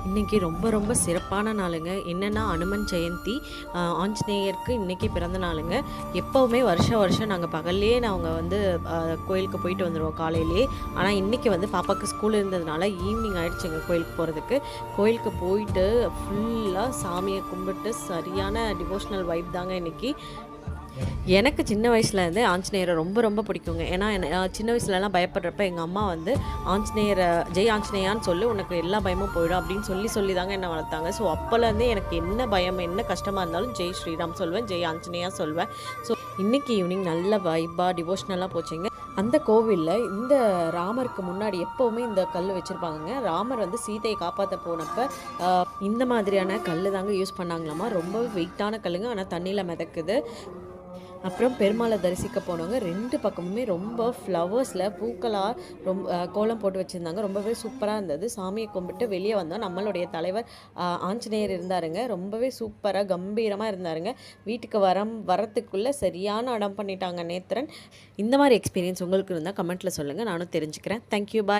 இன்றைக்கி ரொம்ப ரொம்ப சிறப்பான நாளுங்க. என்னென்னா அனுமன் ஜெயந்தி. ஆஞ்சநேயருக்கு இன்றைக்கி பிறந்த நாளுங்க. எப்போவுமே வருஷம் நாங்கள் பகல்லையே நாங்கள் வந்து கோயிலுக்கு போயிட்டு வந்துடுவோம் காலையிலேயே. ஆனால் இன்றைக்கி வந்து பாப்பாவுக்கு ஸ்கூல் இருந்ததுனால ஈவினிங் ஆகிடுச்சுங்க கோயிலுக்கு போகிறதுக்கு. கோயிலுக்கு போயிட்டு ஃபுல்லாக சாமியை கும்பிட்டு சரியான டிவோஷனல் வைப் தாங்க இன்றைக்கி. எனக்கு சின்ன வயசுலேருந்தே ஆஞ்சநேயரை ரொம்ப ரொம்ப பிடிக்குங்க. ஏன்னா சின்ன வயசுலலாம் பயப்படுறப்ப எங்கள் அம்மா வந்து ஆஞ்சநேயரை ஜெய் ஆஞ்சநேயான்னு சொல்லி உனக்கு எல்லா பயமும் போயிடும் அப்படின்னு சொல்லி தாங்க என்னை வளர்த்தாங்க. ஸோ அப்போலேருந்தே எனக்கு என்ன பயம் என்ன கஷ்டமாக இருந்தாலும் ஜெய் ஸ்ரீராம் சொல்வேன், ஜெய் ஆஞ்சநேயா சொல்வேன். ஸோ இன்றைக்கி ஈவினிங் நல்ல வைப்பாக டிவோஷனலாக போச்சுங்க. அந்த கோவிலில் இந்த ராமருக்கு முன்னாடி எப்போவுமே இந்த கல் வச்சுருப்பாங்க. ராமர் வந்து சீதையை காப்பாற்ற போனப்போ இந்த மாதிரியான கல் தாங்க யூஸ் பண்ணாங்களாமா. ரொம்ப வெயிட்டான கல்லுங்க, ஆனால் தண்ணியில் மிதக்குது. அப்புறம் பெருமாளை தரிசிக்க போனவங்க 2 பக்கமுமே ரொம்ப ஃப்ளவர்ஸில் பூக்களாக கோலம் போட்டு வச்சுருந்தாங்க. ரொம்பவே சூப்பராக இருந்தது. சாமியை கும்பிட்டு வெளியே வந்தோம். நம்மளுடைய தலைவர் ஆஞ்சநேயர் இருந்தாருங்க. ரொம்பவே சூப்பராக கம்பீரமாக இருந்தாருங்க. வீட்டுக்கு வரத்துக்குள்ளே சரியான அடம் பண்ணிட்டாங்க நேத்திரன். இந்த மாதிரி எக்ஸ்பீரியன்ஸ் உங்களுக்கு இருந்தால் கமெண்ட்டில் சொல்லுங்கள், நானும் தெரிஞ்சுக்கிறேன். தேங்க்யூ, பாய்.